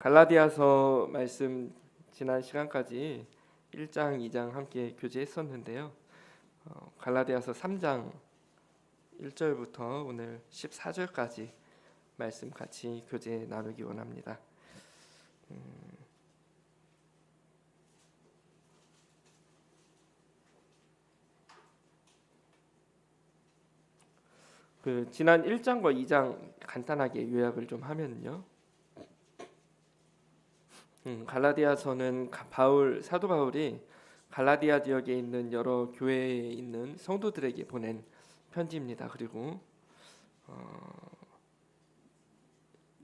갈라디아서 말씀 지난 시간까지 1장, 2장 함께 교제했었는데요. 갈라디아서 3장 1절부터 오늘 14절까지 말씀 같이 교제 나누기 원합니다. 지난 1장과 2장 간단하게 요약을 좀 하면요. 갈라디아서는 사도 바울이 갈라디아 지역에 있는 여러 교회에 있는 성도들에게 보낸 편지입니다. 그리고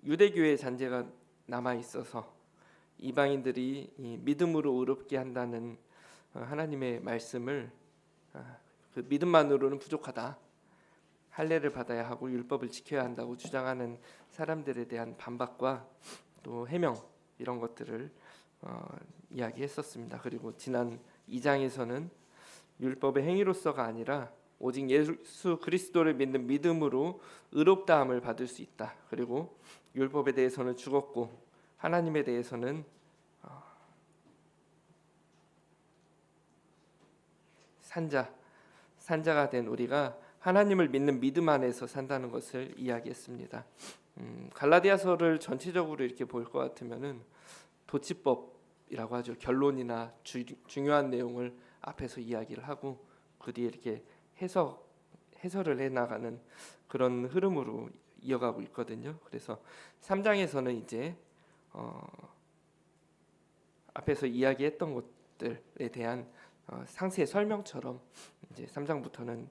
유대교의 잔재가 남아 있어서 이방인들이 믿음으로 의롭게 한다는 하나님의 말씀을 그 믿음만으로는 부족하다, 할례를 받아야 하고 율법을 지켜야 한다고 주장하는 사람들에 대한 반박과 또 해명, 이런 것들을 이야기했었습니다. 그리고 지난 2장에서는 율법의 행위로서가 아니라 오직 예수 그리스도를 믿는 믿음으로 의롭다함을 받을 수 있다. 그리고 율법에 대해서는 죽었고 하나님에 대해서는 산자가 된 우리가 하나님을 믿는 믿음 안에서 산다는 것을 이야기했습니다. 갈라디아서를 전체적으로 이렇게 볼 것 같으면은 도치법이라고 하죠. 결론이나 중요한 내용을 앞에서 이야기를 하고 그 뒤에 이렇게 해설을 해나가는 그런 흐름으로 이어가고 있거든요. 그래서 3장에서는 이제 앞에서 이야기했던 것들에 대한 상세 설명처럼 이제 3장부터는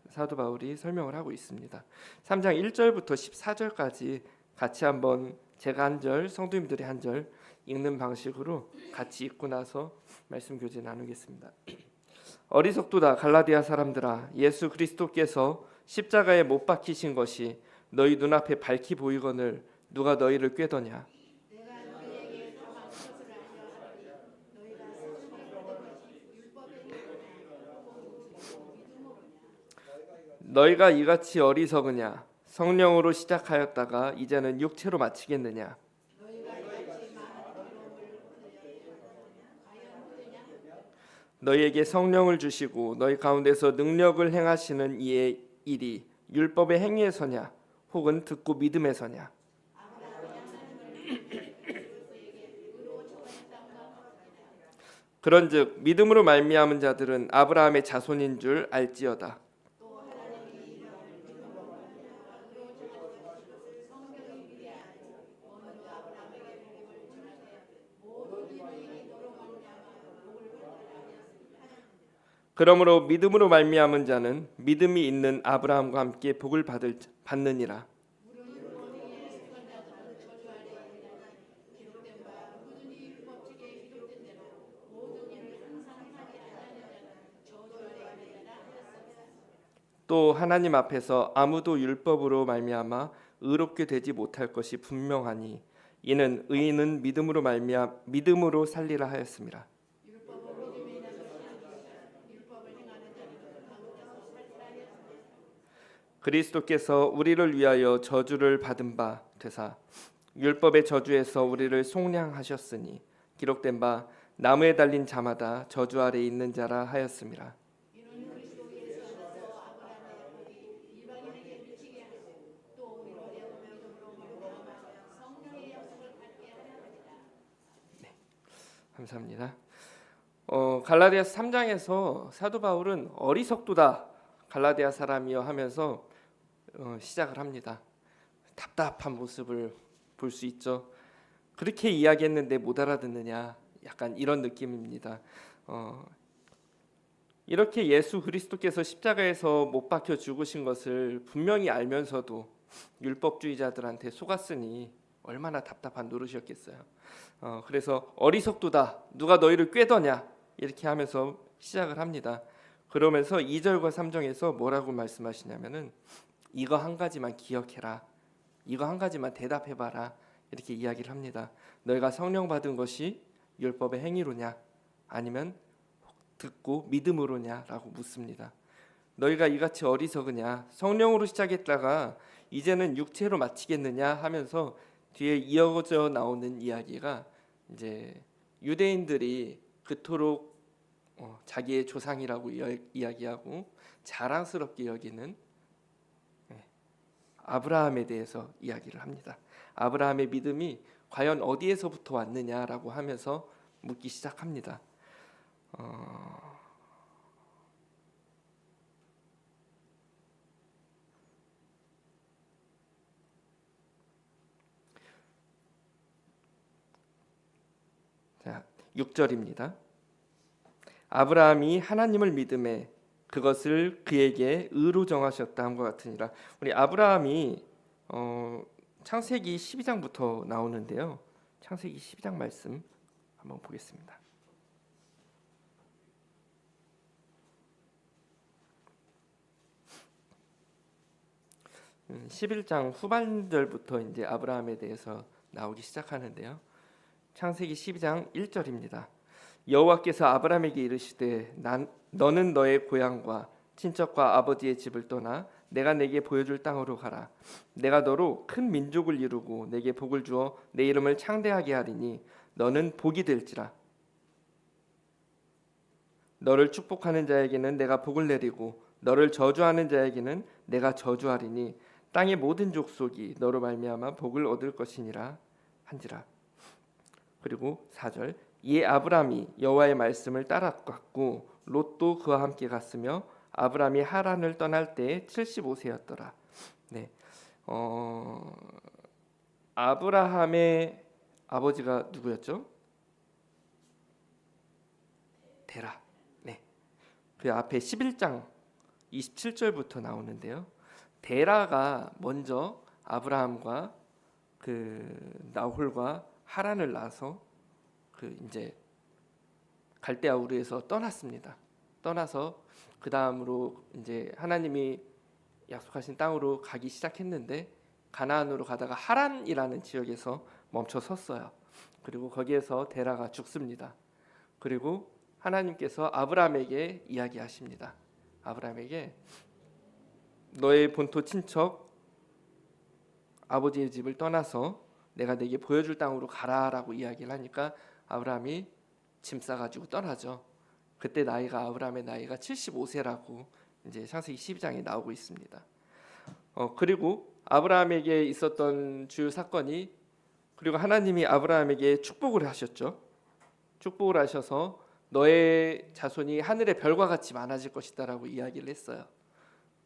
사도 바울이 설명을 하고 있습니다. 3장 1절부터 14절까지 같이 한번 제가 한 절, 성도님들이 한 절 읽는 방식으로 같이 읽고 나서 말씀 교제 나누겠습니다. 어리석도다 갈라디아 사람들아, 예수 그리스도께서 십자가에 못 박히신 것이 너희 눈앞에 밝히 보이거늘 누가 너희를 꾀더냐? 너희가 이같이 어리석으냐? 성령으로 시작하였다가 이제는 육체로 마치겠느냐? 너희에게 성령을 주시고 너희 가운데서 능력을 행하시는 이의 일이 율법의 행위에서냐 혹은 듣고 믿음에서냐? 그런즉 믿음으로 말미암은 자들은 아브라함의 자손인 줄 알지어다. 그러므로 믿음으로 말미암은 자는 믿음이 있는 아브라함과 함께 복을 받느니라. 또 하나님 앞에서 아무도 율법으로 말미암아 의롭게 되지 못할 것이 분명하니 이는 의인은 믿음으로 살리라 하였습니다. 그리스도께서 우리를 위하여 저주를 받은 바 되사 율법의 저주에서 우리를 속량하셨으니 기록된 바 나무에 달린 자마다 저주 아래 있는 자라 하였습니다. 네, 감사합니다. 갈라디아서 3장에서 사도 바울은 어리석도다 갈라디아 사람이여 하면서 시작을 합니다. 답답한 모습을 볼 수 있죠. 그렇게 이야기했는데 못 알아듣느냐, 약간 이런 느낌입니다. 이렇게 예수 그리스도께서 십자가에서 못 박혀 죽으신 것을 분명히 알면서도 율법주의자들한테 속았으니 얼마나 답답한 노릇이었겠어요. 그래서 어리석도다, 누가 너희를 꾀더냐, 이렇게 하면서 시작을 합니다. 그러면서 2절과 3절에서 뭐라고 말씀하시냐면은 이거 한 가지만 기억해라, 이거 한 가지만 대답해봐라, 이렇게 이야기를 합니다. 너희가 성령 받은 것이 율법의 행위로냐 아니면 듣고 믿음으로냐 라고 묻습니다. 너희가 이같이 어리석으냐, 성령으로 시작했다가 이제는 육체로 마치겠느냐 하면서 뒤에 이어져 나오는 이야기가 이제 유대인들이 그토록 자기의 조상이라고 이야기하고 자랑스럽게 여기는 아브라함에 대해서 이야기를 합니다. 아브라함의 믿음이 과연 어디에서부터 왔느냐라고 하면서 묻기 시작합니다. 자, 6절입니다. 아브라함이 하나님을 믿음에 그것을 그에게 의로 정하셨다 함과 같으니라. 우리 아브라함이 창세기 12장부터 나오는데요. 창세기 12장 말씀 한번 보겠습니다. 11장 후반절부터 이제 아브라함에 대해서 나오기 시작하는데요. 창세기 12장 1절입니다. 여호와께서 아브라함에게 이르시되 너는 너의 고향과 친척과 아버지의 집을 떠나 내가 내게 보여줄 땅으로 가라. 내가 너로 큰 민족을 이루고 내게 복을 주어 내 이름을 창대하게 하리니 너는 복이 될지라. 너를 축복하는 자에게는 내가 복을 내리고 너를 저주하는 자에게는 내가 저주하리니 땅의 모든 족속이 너로 말미암아 복을 얻을 것이니라 한지라. 그리고 4절 이에 아브라함이 여호와의 말씀을 따랐고 롯도 그와 함께 갔으며 아브라함이 하란을 떠날 때에 75세였더라. 네, 아브라함의 아버지가 누구였죠? 데라. 네, 그 앞에 11장 27절부터 나오는데요. 데라가 먼저 아브라함과 그 나홀과 하란을 낳아서 그 이제 갈대아 우르에서 떠났습니다. 떠나서 그 다음으로 이제 하나님이 약속하신 땅으로 가기 시작했는데 가나안으로 가다가 하란이라는 지역에서 멈춰 섰어요. 그리고 거기에서 데라가 죽습니다. 그리고 하나님께서 아브라함에게 이야기하십니다. 아브라함에게 너의 본토 친척 아버지의 집을 떠나서 내가 내게 보여줄 땅으로 가라라고 이야기를 하니까 아브라함이 짐 싸가지고 떠나죠. 그때 아브라함의 나이가 75세라고 이제 창세기 12장에 나오고 있습니다. 그리고 아브라함에게 있었던 주요 사건이 그리고 하나님이 아브라함에게 축복을 하셨죠. 축복을 하셔서 너의 자손이 하늘의 별과 같이 많아질 것이다라고 이야기를 했어요.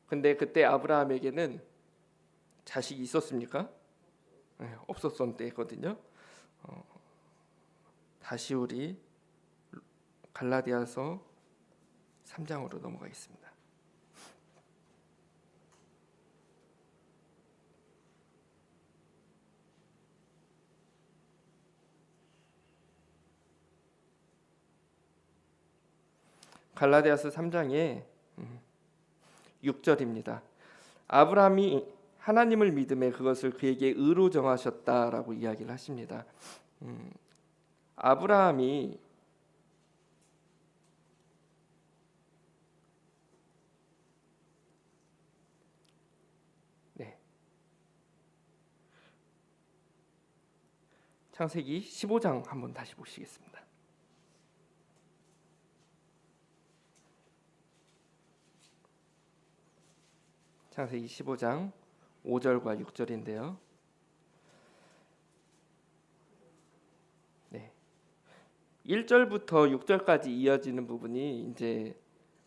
근데 그때 아브라함에게는 자식이 있었습니까? 네, 없었던 때거든요. 다시 우리 갈라디아서 3장으로 넘어가겠습니다. 갈라디아서 3장에 6절입니다. 아브라함이 하나님을 믿음에 그것을 그에게 의로 정하셨다라고 이야기를 하십니다. 아브라함이 창세기 15장 한번 다시 보시겠습니다. 창세기 15장 5절과 6절인데요. 네. 1절부터 6절까지 이어지는 부분이 이제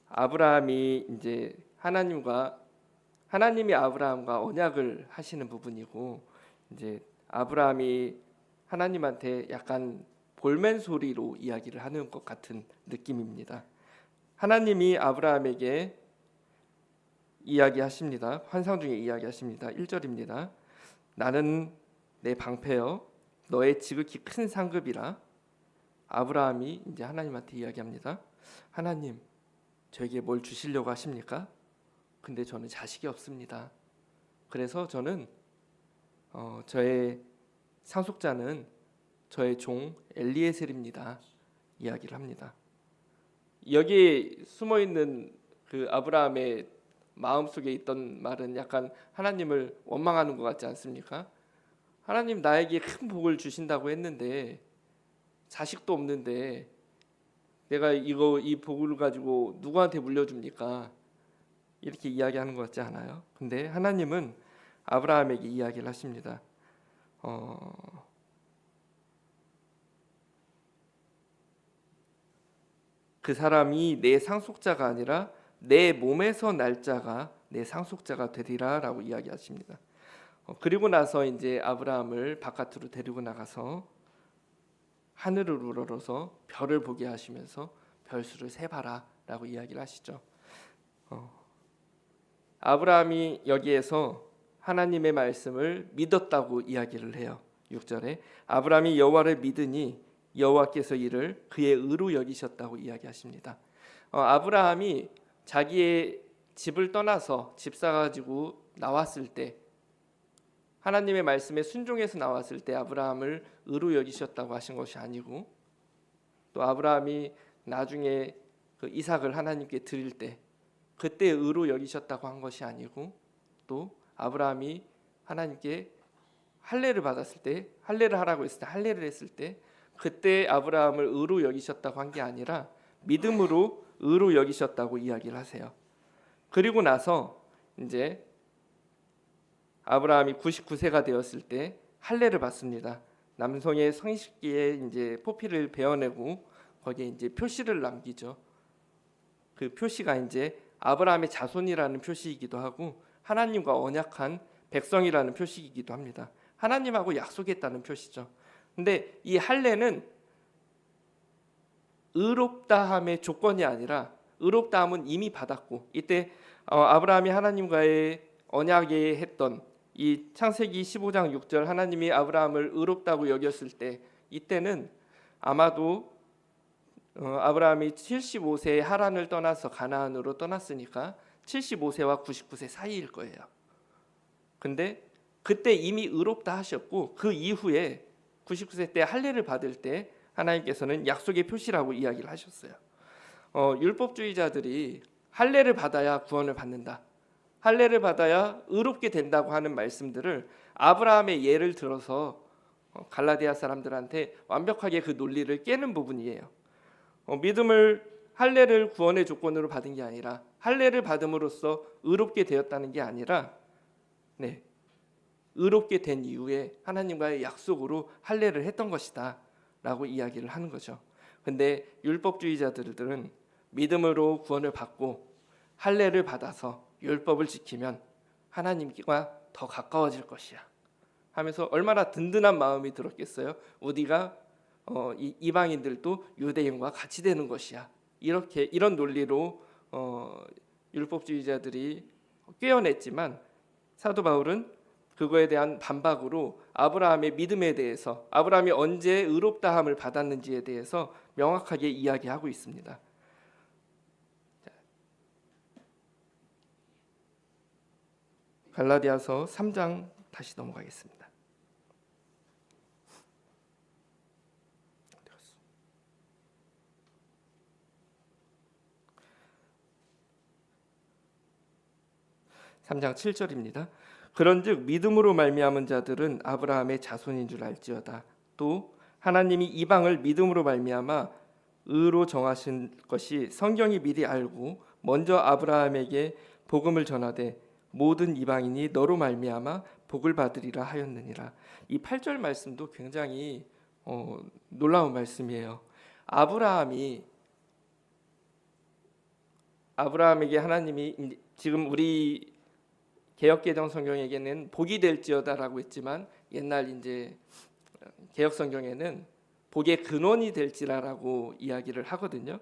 아브라함이 이제 하나님이 아브라함과 언약을 하시는 부분이고 이제 아브라함이 하나님한테 약간 볼멘 소리로 이야기를 하는 것 같은 느낌입니다. 하나님이 아브라함에게 이야기하십니다. 환상 중에 이야기하십니다. 1절입니다. 나는 내 방패여 너의 지극히 큰 상급이라. 아브라함이 이제 하나님한테 이야기합니다. 하나님, 저에게 뭘 주시려고 하십니까? 근데 저는 자식이 없습니다. 그래서 저는 저의 상속자는 저의 종 엘리에셀입니다. 이야기를 합니다. 여기에 숨어 있는 그 아브라함의 마음속에 있던 말은 약간 하나님을 원망하는 것 같지 않습니까? 하나님 나에게 큰 복을 주신다고 했는데 자식도 없는데 내가 이 복을 가지고 누구한테 물려줍니까? 이렇게 이야기하는 것 같지 않아요? 근데 하나님은 아브라함에게 이야기를 하십니다. 그 사람이 내 상속자가 아니라 내 몸에서 날 자가 내 상속자가 되리라라고 이야기하십니다. 그리고 나서 이제 아브라함을 바깥으로 데리고 나가서 하늘을 우러러서 별을 보게 하시면서 별수를 세봐라라고 이야기를 하시죠. 아브라함이 여기에서 하나님의 말씀을 믿었다고 이야기를 해요. 6절에 아브라함이 여호와를 믿으니 여호와께서 이를 그의 의로 여기셨다고 이야기하십니다. 아브라함이 자기의 집을 떠나서 집 사가지고 나왔을 때 하나님의 말씀에 순종해서 나왔을 때 아브라함을 의로 여기셨다고 하신 것이 아니고 또 아브라함이 나중에 그 이삭을 하나님께 드릴 때 그때 의로 여기셨다고 한 것이 아니고 또 아브라함이 하나님께 할례를 받았을 때 할례를 하라고 했을 때 할례를 했을 때 그때 아브라함을 의로 여기셨다고 한 게 아니라 믿음으로 의로 여기셨다고 이야기를 하세요. 그리고 나서 이제 아브라함이 99세가 되었을 때 할례를 받습니다. 남성의 성식기에 이제 포피를 베어내고 거기에 이제 표시를 남기죠. 그 표시가 이제 아브라함의 자손이라는 표시이기도 하고 하나님과 언약한 백성이라는 표시이기도 합니다. 하나님하고 약속했다는 표시죠. 근데 이 할례는 의롭다함의 조건이 아니라 의롭다함은 이미 받았고 이때 아브라함이 하나님과의 언약에 했던 이 창세기 15장 6절 하나님이 아브라함을 의롭다고 여겼을 때 이때는 아마도 아브라함이 75세에 하란을 떠나서 가나안으로 떠났으니까 75세와 99세 사이일 거예요. 근데 그때 이미 의롭다 하셨고 그 이후에 99세 때 할례를 받을 때 하나님께서는 약속의 표시라고 이야기를 하셨어요. 율법주의자들이 할례를 받아야 구원을 받는다, 할례를 받아야 의롭게 된다고 하는 말씀들을 아브라함의 예를 들어서 갈라디아 사람들한테 완벽하게 그 논리를 깨는 부분이에요. 믿음을 할례를 구원의 조건으로 받은 게 아니라 할례를 받음으로써 의롭게 되었다는 게 아니라 의롭게 된 이후에 하나님과의 약속으로 할례를 했던 것이다 라고 이야기를 하는 거죠. 근데 율법주의자들은 믿음으로 구원을 받고 할례를 받아서 율법을 지키면 하나님과 더 가까워질 것이야 하면서 얼마나 든든한 마음이 들었겠어요. 우리가 이방인들도 유대인과 같이 되는 것이야, 이런 논리로 율법주의자들이 꿰어냈지만 사도 바울은 그거에 대한 반박으로 아브라함의 믿음에 대해서 아브라함이 언제 의롭다함을 받았는지에 대해서 명확하게 이야기하고 있습니다. 갈라디아서 3장 다시 넘어가겠습니다. (3장 7절입니다) 그런즉 믿음으로 말미암은 자들은 아브라함의 자손인 줄 알지어다. 또 하나님이 이방을 믿음으로 말미암아 의로 정하신 것이 성경이 미리 알고 먼저 아브라함에게 복음을 전하되 모든 이방인이 너로 말미암아 복을 받으리라 하였느니라. 이 8절 말씀도 굉장히 놀라운 말씀이에요. 아브라함에게 하나님이 지금 우리 개역개정 성경에게는 복이 될지어다라고 했지만 옛날 이제 개역 성경에는 복의 근원이 될지라라고 이야기를 하거든요.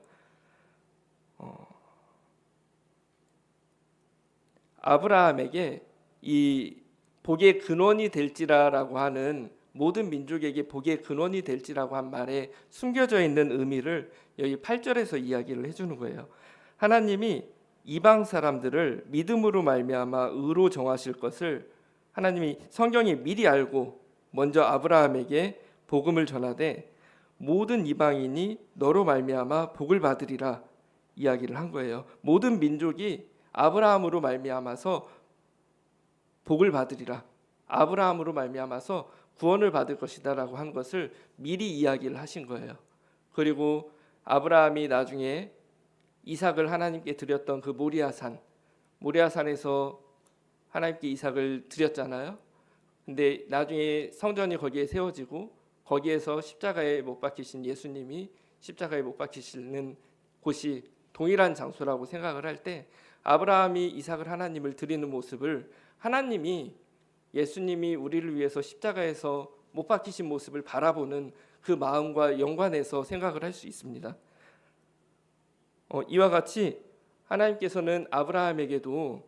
아브라함에게 이 복의 근원이 될지라라고 하는 모든 민족에게 복의 근원이 될지라고 한 말에 숨겨져 있는 의미를 여기 8절에서 이야기를 해주는 거예요. 하나님이 이방 사람들을 믿음으로 말미암아 의로 정하실 것을 하나님이 성경이 미리 알고 먼저 아브라함에게 복음을 전하되 모든 이방인이 너로 말미암아 복을 받으리라 이야기를 한 거예요. 모든 민족이 아브라함으로 말미암아서 복을 받으리라, 아브라함으로 말미암아서 구원을 받을 것이다라고 한 것을 미리 이야기를 하신 거예요. 그리고 아브라함이 나중에 이삭을 하나님께 드렸던 그 모리아산에서 하나님께 이삭을 드렸잖아요. 근데 나중에 성전이 거기에 세워지고 거기에서 십자가에 못 박히신 예수님이 십자가에 못 박히시는 곳이 동일한 장소라고 생각을 할 때 아브라함이 이삭을 하나님을 드리는 모습을 하나님이 예수님이 우리를 위해서 십자가에서 못 박히신 모습을 바라보는 그 마음과 연관해서 생각을 할 수 있습니다. 이와 같이 하나님께서는 아브라함에게도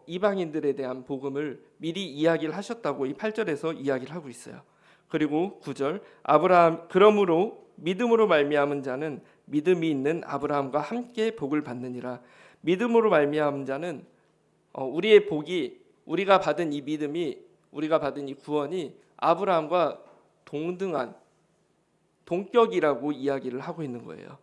이방인들에 대한 복음을 미리 이야기를 하셨다고 이 8절에서 이야기를 하고 있어요. 그리고 9절 아브라함 그러므로 믿음으로 말미암은 자는 믿음이 있는 아브라함과 함께 복을 받느니라. 믿음으로 말미암은 자는 우리의 복이 우리가 받은 이 믿음이 우리가 받은 이 구원이 아브라함과 동등한 동격이라고 이야기를 하고 있는 거예요.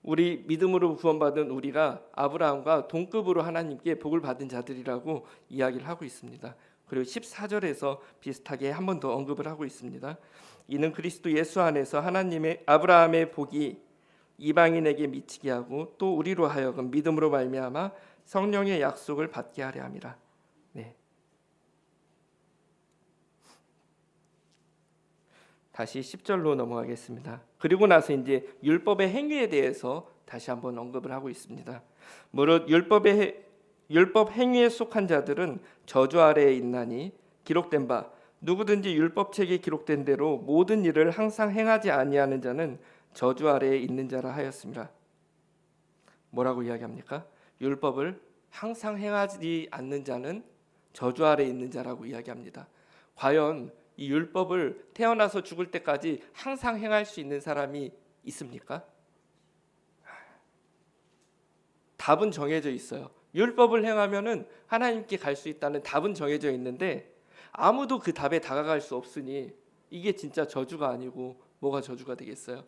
우리 믿음으로 구원받은 우리가 아브라함과 동급으로 하나님께 복을 받은 자들이라고 이야기를 하고 있습니다. 그리고 14절에서 비슷하게 한 번 더 언급을 하고 있습니다. 이는 그리스도 예수 안에서 하나님의 아브라함의 복이 이방인에게 미치게 하고 또 우리로 하여금 믿음으로 말미암아 성령의 약속을 받게 하려 함이라. 네. 다시 10절로 넘어가겠습니다. 그리고 나서 이제 율법의 행위에 대해서 다시 한번 언급을 하고 있습니다. 무릇 율법 행위에 속한 자들은 저주 아래에 있나니 기록된 바 누구든지 율법책에 기록된 대로 모든 일을 항상 행하지 아니하는 자는 저주 아래에 있는 자라 하였습니다. 뭐라고 이야기합니까? 율법을 항상 행하지 않는 자는 저주 아래에 있는 자라고 이야기합니다. 과연 이 율법을 태어나서 죽을 때까지 항상 행할 수 있는 사람이 있습니까? 답은 정해져 있어요. 율법을 행하면은 하나님께 갈 수 있다는 답은 정해져 있는데 아무도 그 답에 다가갈 수 없으니 이게 진짜 저주가 아니고 뭐가 저주가 되겠어요?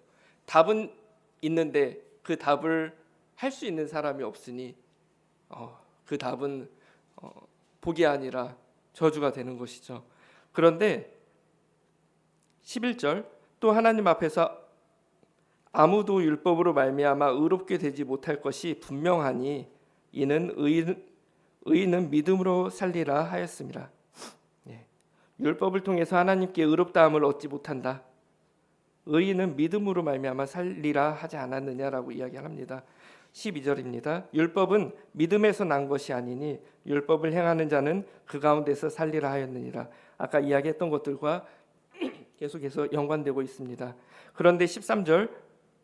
답은 있는데 그 답을 할 수 있는 사람이 없으니 그 답은 복이 아니라 저주가 되는 것이죠. 그런데 11절 또 하나님 앞에서 아무도 율법으로 말미암아 의롭게 되지 못할 것이 분명하니 이는 의인은 믿음으로 살리라 하였습니다. 율법을 통해서 하나님께 의롭다함을 얻지 못한다. 의인은 믿음으로 말미암아 살리라 하지 않았느냐라고 이야기합니다. 12절입니다. 율법은 믿음에서 난 것이 아니니 율법을 행하는 자는 그 가운데서 살리라 하였느니라. 아까 이야기했던 것들과 계속해서 연관되고 있습니다. 그런데 13절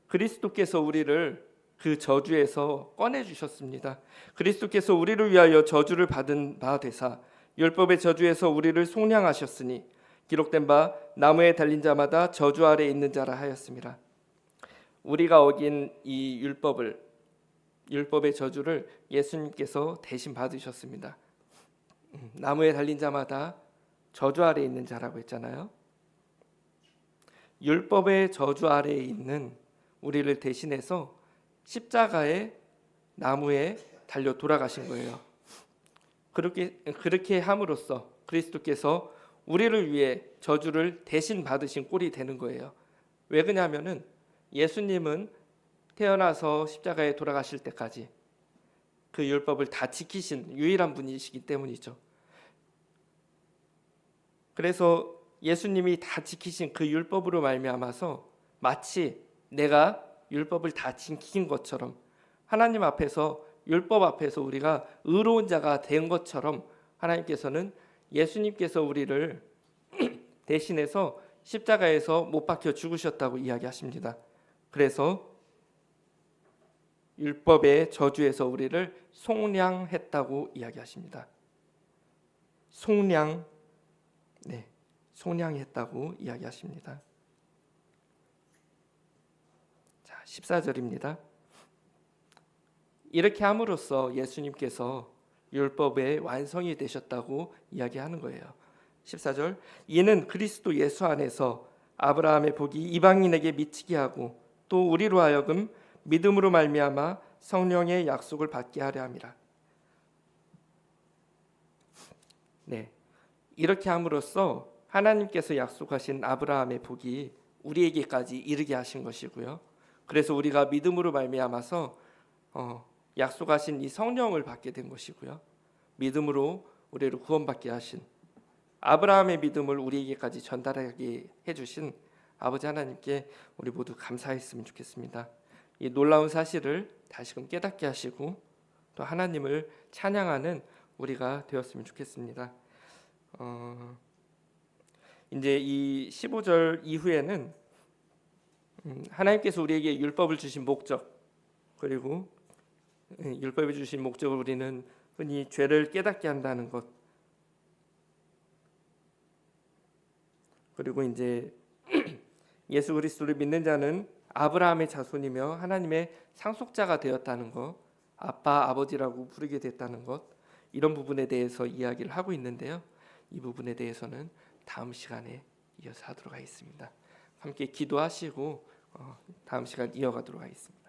그리스도께서 우리를 그 저주에서 꺼내 주셨습니다. 그리스도께서 우리를 위하여 저주를 받은 바 되사 율법의 저주에서 우리를 속량하셨으니 기록된 바 나무에 달린 자마다 저주 아래 있는 자라 하였습니다. 우리가 어긴 이 율법의 저주를 예수님께서 대신 받으셨습니다. 나무에 달린 자마다 저주 아래 있는 자라고 했잖아요. 율법의 저주 아래에 있는 우리를 대신해서 십자가의 나무에 달려 돌아가신 거예요. 그렇게 함으로써 그리스도께서 우리를 위해 저주를 대신 받으신 꼴이 되는 거예요. 왜 그러냐면은 예수님은 태어나서 십자가에 돌아가실 때까지 그 율법을 다 지키신 유일한 분이시기 때문이죠. 그래서 예수님이 다 지키신 그 율법으로 말미암아서 마치 내가 율법을 다 지킨 것처럼 하나님 앞에서 율법 앞에서 우리가 의로운 자가 된 것처럼 하나님께서는 예수님께서 우리를 대신해서 십자가에서 못 박혀 죽으셨다고 이야기하십니다. 그래서 율법의 저주에서 우리를 속량했다고 이야기하십니다. 속량했다고 이야기하십니다. 자, 14절입니다. 이렇게 함으로써 예수님께서 율법의 완성이 되셨다고 이야기하는 거예요. 14절 이는 그리스도 예수 안에서 아브라함의 복이 이방인에게 미치게 하고 또 우리로 하여금 믿음으로 말미암아 성령의 약속을 받게 하려 함이라. 네, 이렇게 함으로써 하나님께서 약속하신 아브라함의 복이 우리에게까지 이르게 하신 것이고요. 그래서 우리가 믿음으로 말미암아서 약속하신 이 성령을 받게 된 것이고요. 믿음으로 우리를 구원받게 하신 아브라함의 믿음을 우리에게까지 전달하게 해주신 아버지 하나님께 우리 모두 감사했으면 좋겠습니다. 이 놀라운 사실을 다시금 깨닫게 하시고 또 하나님을 찬양하는 우리가 되었으면 좋겠습니다. 이제 이 15절 이후에는 하나님께서 우리에게 율법을 주신 목적, 그리고 율법을 주신 목적을 우리는 흔히 죄를 깨닫게 한다는 것, 그리고 이제 예수 그리스도를 믿는 자는 아브라함의 자손이며 하나님의 상속자가 되었다는 것, 아빠, 아버지라고 부르게 됐다는 것, 이런 부분에 대해서 이야기를 하고 있는데요. 이 부분에 대해서는 다음 시간에 이어서 하도록 하겠습니다. 함께 기도하시고 다음 시간 이어가도록 하겠습니다.